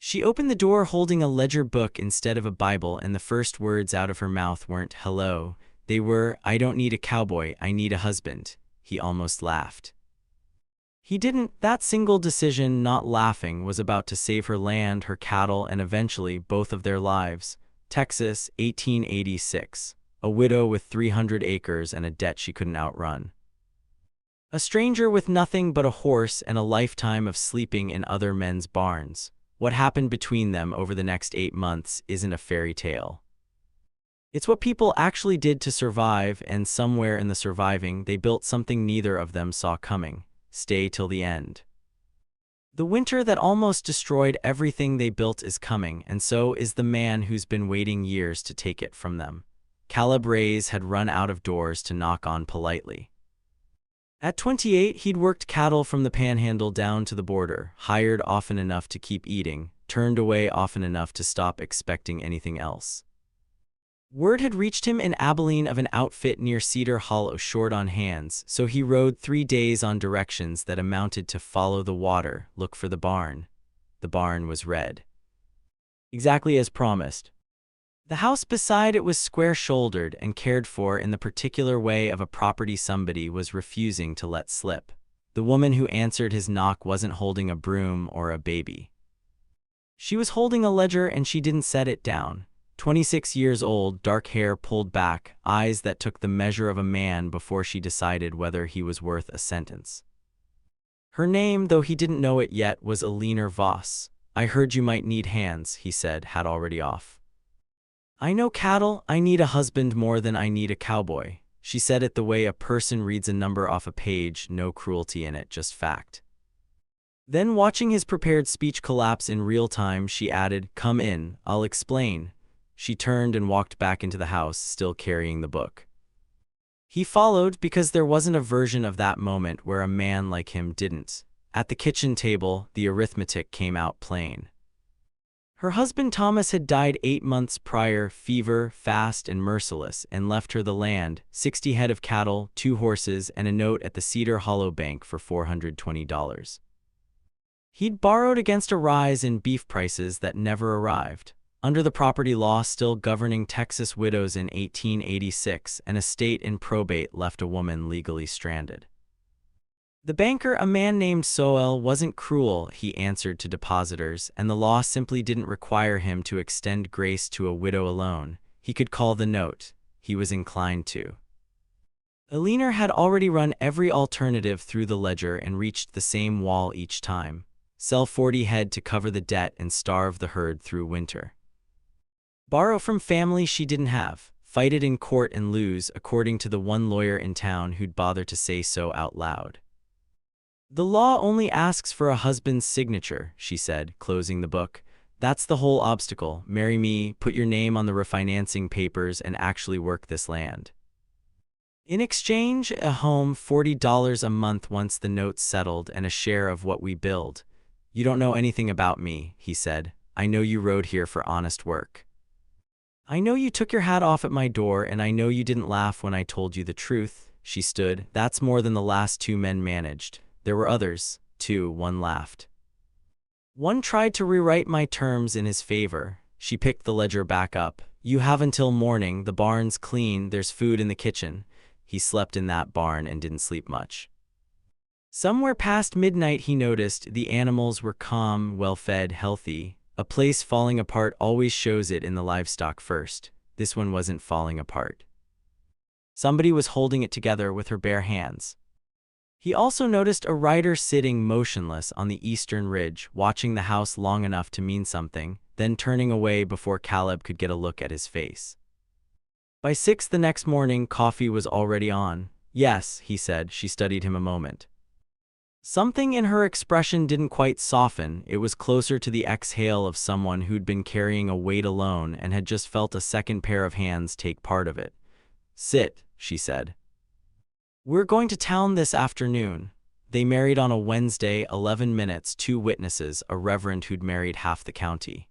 She opened the door holding a ledger book instead of a Bible, and the first words out of her mouth weren't hello. They were, "I don't need a cowboy, I need a husband." He almost laughed. He didn't. That single decision, not laughing, was about to save her land, her cattle, and eventually both of their lives. Texas, 1886. A widow with 300 acres and a debt she couldn't outrun. A stranger with nothing but a horse and a lifetime of sleeping in other men's barns. What happened between them over the next 8 months isn't a fairy tale. It's what people actually did to survive, and somewhere in the surviving, they built something neither of them saw coming. Stay till the end. The winter that almost destroyed everything they built is coming, and so is the man who's been waiting years to take it from them. Caleb Reyes had run out of doors to knock on politely. At 28, he'd worked cattle from the panhandle down to the border, hired often enough to keep eating, turned away often enough to stop expecting anything else. Word had reached him in Abilene of an outfit near Cedar Hollow short on hands, so he rode 3 days on directions that amounted to follow the water, look for the barn. The barn was red. Exactly as promised. The house beside it was square-shouldered and cared for in the particular way of a property somebody was refusing to let slip. The woman who answered his knock wasn't holding a broom or a baby. She was holding a ledger, and she didn't set it down. 26 years old, dark hair pulled back, eyes that took the measure of a man before she decided whether he was worth a sentence. Her name, though he didn't know it yet, was Eleanor Voss. "I heard you might need hands," he said, hat already off. "I know cattle. I need a husband more than I need a cowboy." She said it the way a person reads a number off a page, no cruelty in it, just fact. Then, watching his prepared speech collapse in real time, she added, "Come in, I'll explain." She turned and walked back into the house, still carrying the book. He followed because there wasn't a version of that moment where a man like him didn't. At the kitchen table, the arithmetic came out plain. Her husband Thomas had died 8 months prior, fever, fast and merciless, and left her the land, 60 head of cattle, 2 horses, and a note at the Cedar Hollow Bank for $420. He'd borrowed against a rise in beef prices that never arrived. Under the property law still governing Texas widows in 1886, an estate in probate left a woman legally stranded. The banker, a man named Soel, wasn't cruel, he answered to depositors, and the law simply didn't require him to extend grace to a widow alone. He could call the note. He was inclined to. Eleanor had already run every alternative through the ledger and reached the same wall each time. Sell 40 head to cover the debt and starve the herd through winter. Borrow from family she didn't have. Fight it in court and lose, according to the one lawyer in town who'd bother to say so out loud. "The law only asks for a husband's signature," she said, closing the book. "That's the whole obstacle. Marry me, put your name on the refinancing papers, and actually work this land. In exchange, a home, $40 a month once the note's settled, and a share of what we build." "You don't know anything about me," he said. "I know you rode here for honest work. I know you took your hat off at my door, and I know you didn't laugh when I told you the truth." She stood. "That's more than the last 2 men managed. There were others, too." One laughed. "One tried to rewrite my terms in his favor." She picked the ledger back up. "You have until morning. The barn's clean. There's food in the kitchen." He slept in that barn and didn't sleep much. Somewhere past midnight, he noticed the animals were calm, well-fed, healthy. A place falling apart always shows it in the livestock first. This one wasn't falling apart. Somebody was holding it together with her bare hands. He also noticed a rider sitting motionless on the eastern ridge, watching the house long enough to mean something, then turning away before Caleb could get a look at his face. By 6 the next morning, coffee was already on. "Yes," he said. She studied him a moment. Something in her expression didn't quite soften. It was closer to the exhale of someone who'd been carrying a weight alone and had just felt a second pair of hands take part of it. "Sit," she said. "We're going to town this afternoon." They married on a Wednesday, 11 minutes, 2 witnesses, a reverend who'd married half the county.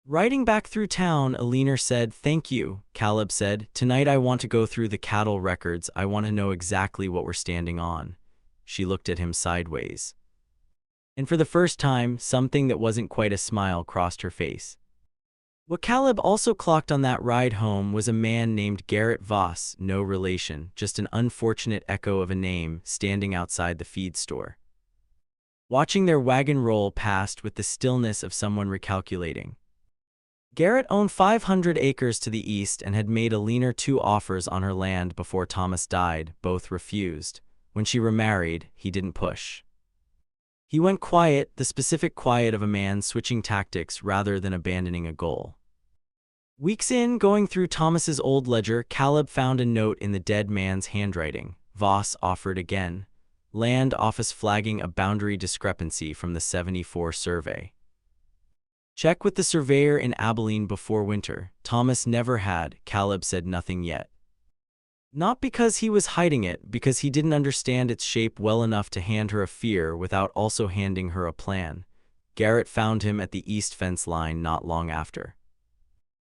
Riding back through town, Eleanor said, "Thank you." Caleb said, "Tonight I want to go through the cattle records. I want to know exactly what we're standing on." She looked at him sideways. And for the first time, something that wasn't quite a smile crossed her face. What Caleb also clocked on that ride home was a man named Garrett Voss, no relation, just an unfortunate echo of a name, standing outside the feed store. Watching their wagon roll past with the stillness of someone recalculating. Garrett owned 500 acres to the east and had made Alina 2 offers on her land before Thomas died. Both refused. When she remarried, he didn't push. He went quiet, the specific quiet of a man switching tactics rather than abandoning a goal. Weeks in, going through Thomas's old ledger, Caleb found a note in the dead man's handwriting. Voss offered again. Land office flagging a boundary discrepancy from the 74 survey. Check with the surveyor in Abilene before winter. Thomas never had. Caleb said nothing yet. Not because he was hiding it, because he didn't understand its shape well enough to hand her a fear without also handing her a plan. Garrett found him at the east fence line not long after.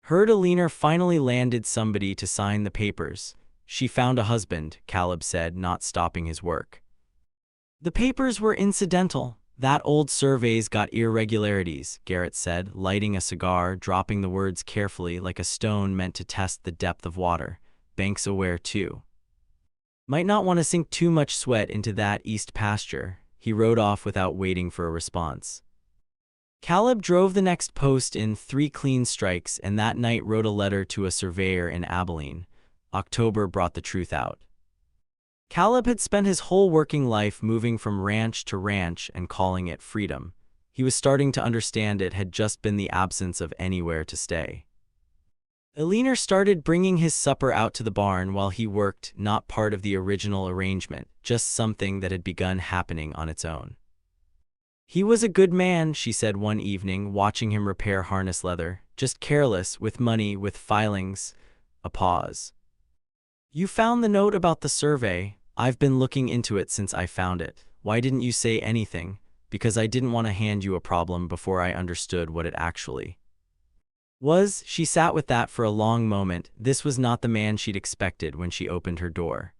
Heard Alina finally landed somebody to sign the papers. She found a husband, Caleb said, not stopping his work. The papers were incidental. That old survey's got irregularities, Garrett said, lighting a cigar, dropping the words carefully like a stone meant to test the depth of water. Bank's aware too. Might not want to sink too much sweat into that east pasture. He rode off without waiting for a response. Caleb drove the next post in 3 clean strikes and that night wrote a letter to a surveyor in Abilene. October brought the truth out. Caleb had spent his whole working life moving from ranch to ranch and calling it freedom. He was starting to understand it had just been the absence of anywhere to stay. Alina started bringing his supper out to the barn while he worked, not part of the original arrangement, just something that had begun happening on its own. He was a good man, she said one evening, watching him repair harness leather, just careless, with money, with filings. A pause. You found the note about the survey. I've been looking into it since I found it. Why didn't you say anything? Because I didn't want to hand you a problem before I understood what it actually was. She sat with that for a long moment. This was not the man she'd expected when she opened her door.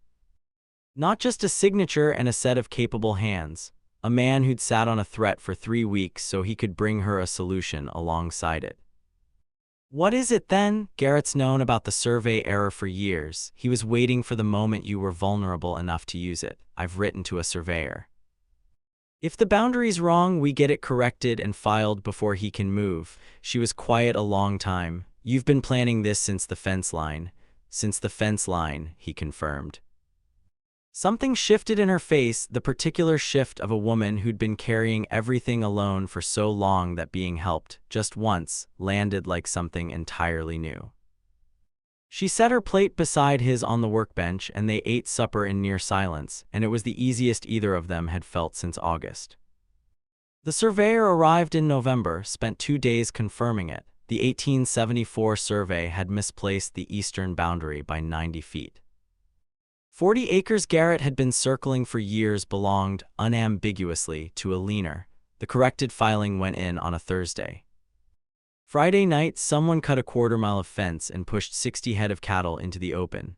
Not just a signature and a set of capable hands. A man who'd sat on a threat for 3 weeks so he could bring her a solution alongside it. What is it then? Garrett's known about the survey error for years. He was waiting for the moment you were vulnerable enough to use it. I've written to a surveyor. If the boundary's wrong, we get it corrected and filed before he can move. She was quiet a long time. You've been planning this since the fence line. Since the fence line, he confirmed. Something shifted in her face, the particular shift of a woman who'd been carrying everything alone for so long that being helped, just once, landed like something entirely new. She set her plate beside his on the workbench and they ate supper in near silence, and it was the easiest either of them had felt since August. The surveyor arrived in November, spent 2 days confirming it. The 1874 survey had misplaced the eastern boundary by 90 feet. 40 acres Garrett had been circling for years belonged, unambiguously, to Alina. The corrected filing went in on a Thursday. Friday night, someone cut a quarter-mile of fence and pushed 60 head of cattle into the open.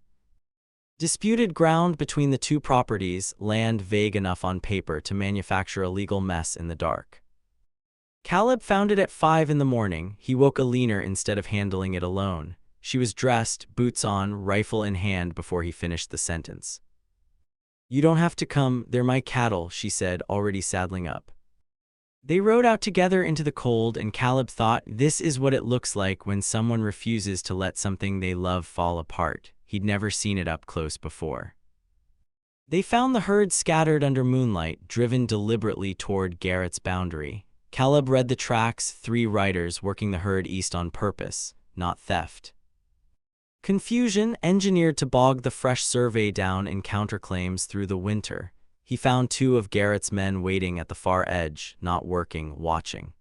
Disputed ground between the 2 properties, land vague enough on paper to manufacture a legal mess in the dark. Caleb found it at 5 in the morning. He woke Alina instead of handling it alone. She was dressed, boots on, rifle in hand before he finished the sentence. You don't have to come, they're my cattle, she said, already saddling up. They rode out together into the cold, and Caleb thought, this is what it looks like when someone refuses to let something they love fall apart. He'd never seen it up close before. They found the herd scattered under moonlight, driven deliberately toward Garrett's boundary. Caleb read the tracks, 3 riders working the herd east on purpose, not theft. Confusion, engineered to bog the fresh survey down in counterclaims through the winter. He found 2 of Garrett's men waiting at the far edge, not working, watching.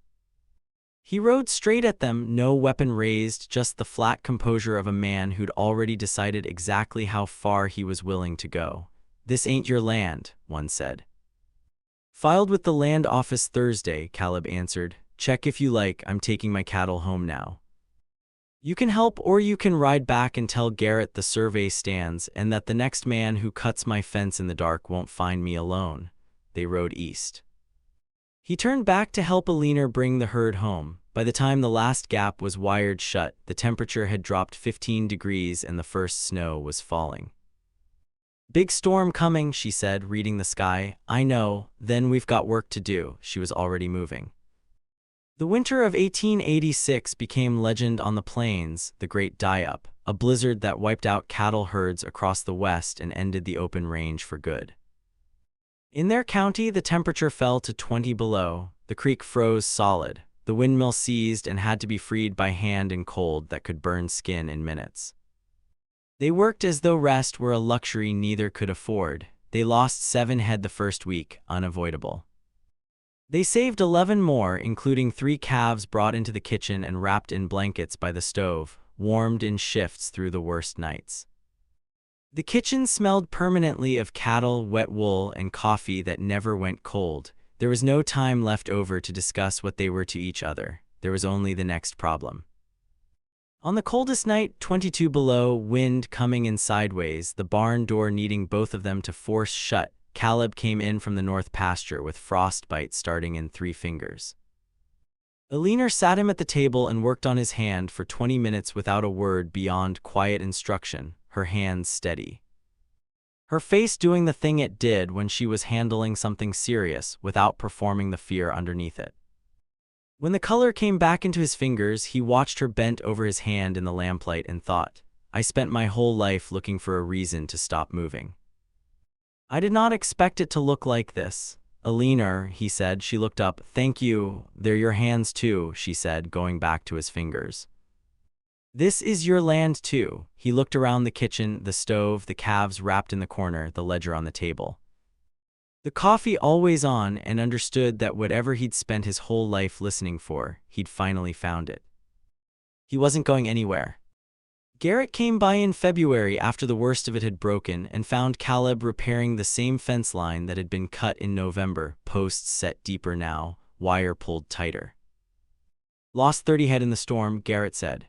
He rode straight at them, no weapon raised, just the flat composure of a man who'd already decided exactly how far he was willing to go. This ain't your land, one said. Filed with the land office Thursday, Caleb answered. Check if you like, I'm taking my cattle home now. You can help or you can ride back and tell Garrett the survey stands and that the next man who cuts my fence in the dark won't find me alone. They rode east. He turned back to help Alina bring the herd home. By the time the last gap was wired shut, the temperature had dropped 15 degrees and the first snow was falling. "Big storm coming," she said, reading the sky. "I know, then we've got work to do." She was already moving. The winter of 1886 became legend on the plains, the Great Die-Up, a blizzard that wiped out cattle herds across the West and ended the open range for good. In their county, the temperature fell to 20 below. The creek froze solid. The windmill seized and had to be freed by hand in cold that could burn skin in minutes. They worked as though rest were a luxury neither could afford. They lost 7 head the first week, unavoidable. They saved 11 more, including 3 calves brought into the kitchen and wrapped in blankets by the stove, warmed in shifts through the worst nights. The kitchen smelled permanently of cattle, wet wool, and coffee that never went cold. There was no time left over to discuss what they were to each other. There was only the next problem. On the coldest night, 22 below, wind coming in sideways, the barn door needing both of them to force shut, Caleb came in from the north pasture with frostbite starting in 3 fingers. Alina sat him at the table and worked on his hand for 20 minutes without a word beyond quiet instruction, her hands steady. Her face doing the thing it did when she was handling something serious without performing the fear underneath it. When the color came back into his fingers, he watched her bent over his hand in the lamplight and thought, "I spent my whole life looking for a reason to stop moving. I did not expect it to look like this." "Alina," he said. She looked up. "Thank you. They're your hands too," she said, going back to his fingers. "This is your land too." He looked around the kitchen, the stove, the calves wrapped in the corner, the ledger on the table. The coffee always on, and understood that whatever he'd spent his whole life listening for, he'd finally found it. He wasn't going anywhere. Garrett came by in February after the worst of it had broken and found Caleb repairing the same fence line that had been cut in November, posts set deeper now, wire pulled tighter. "Lost 30 head in the storm," Garrett said.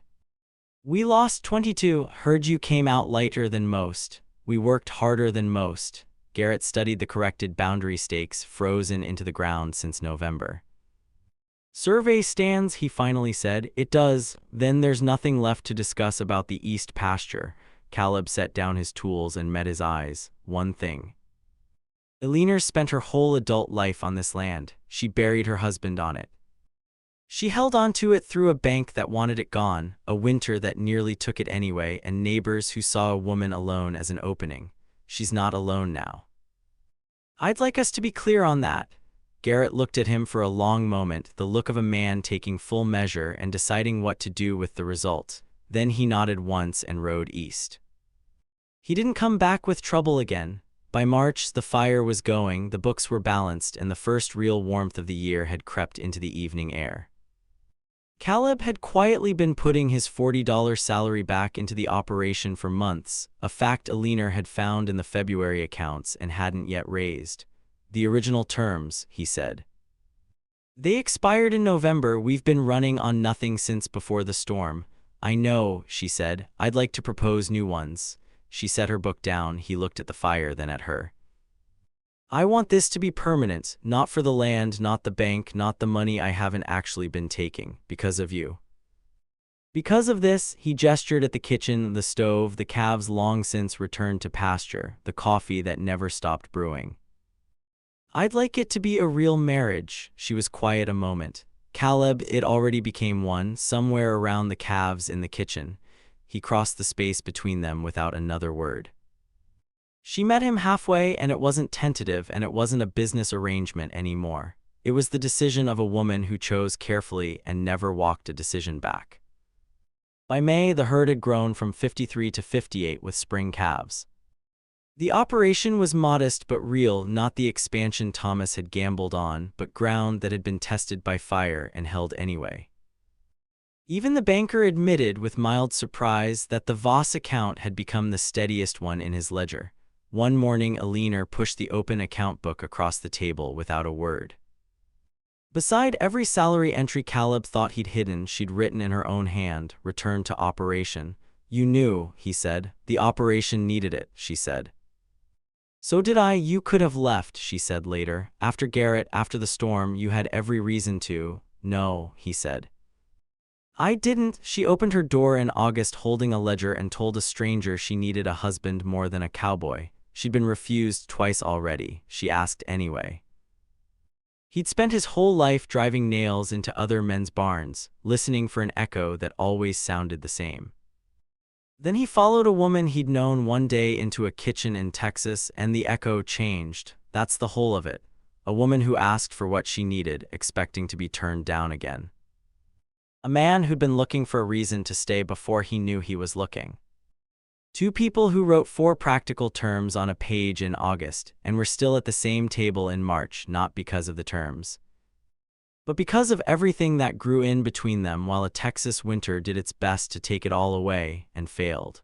"We lost 22, heard you came out lighter than most. We worked harder than most." Garrett studied the corrected boundary stakes frozen into the ground since November. "Survey stands," he finally said. "It does. Then there's nothing left to discuss about the east pasture." Caleb set down his tools and met his eyes. "One thing. Alina spent her whole adult life on this land. She buried her husband on it. She held on to it through a bank that wanted it gone, a winter that nearly took it anyway, and neighbors who saw a woman alone as an opening. She's not alone now. I'd like us to be clear on that." Garrett looked at him for a long moment, the look of a man taking full measure and deciding what to do with the result. Then he nodded once and rode east. He didn't come back with trouble again. By March, the fire was going, the books were balanced, and the first real warmth of the year had crept into the evening air. Caleb had quietly been putting his $40 salary back into the operation for months, a fact Alina had found in the February accounts and hadn't yet raised. "The original terms," he said. "They expired in November. We've been running on nothing since before the storm." "I know," she said. "I'd like to propose new ones." She set her book down. He looked at the fire, then at her. "I want this to be permanent, not for the land, not the bank, not the money I haven't actually been taking, because of you. Because of this." He gestured at the kitchen, the stove, the calves long since returned to pasture, the coffee that never stopped brewing. "I'd like it to be a real marriage." She was quiet a moment. "Caleb, it already became one, somewhere around the calves in the kitchen." He crossed the space between them without another word. She met him halfway, and it wasn't tentative, and it wasn't a business arrangement anymore. It was the decision of a woman who chose carefully and never walked a decision back. By May, the herd had grown from 53 to 58 with spring calves. The operation was modest but real, not the expansion Thomas had gambled on, but ground that had been tested by fire and held anyway. Even the banker admitted with mild surprise that the Voss account had become the steadiest one in his ledger. One morning, Alina pushed the open account book across the table without a word. Beside every salary entry Caleb thought he'd hidden, she'd written in her own hand, "Return to operation." "You knew," he said. "The operation needed it," she said. So did I. You could have left, she said later. After Garrett, after the storm, you had every reason to. No, he said. I didn't. She opened her door in August holding a ledger and told a stranger she needed a husband more than a cowboy. She'd been refused twice already. She asked anyway. He'd spent his whole life driving nails into other men's barns, listening for an echo that always sounded the same. Then he followed a woman he'd known one day into a kitchen in Texas, and the echo changed. That's the whole of it. A woman who asked for what she needed, expecting to be turned down again. A man who'd been looking for a reason to stay before he knew he was looking. Two people who wrote 4 practical terms on a page in August and were still at the same table in March, not because of the terms, but because of everything that grew in between them while a Texas winter did its best to take it all away and failed.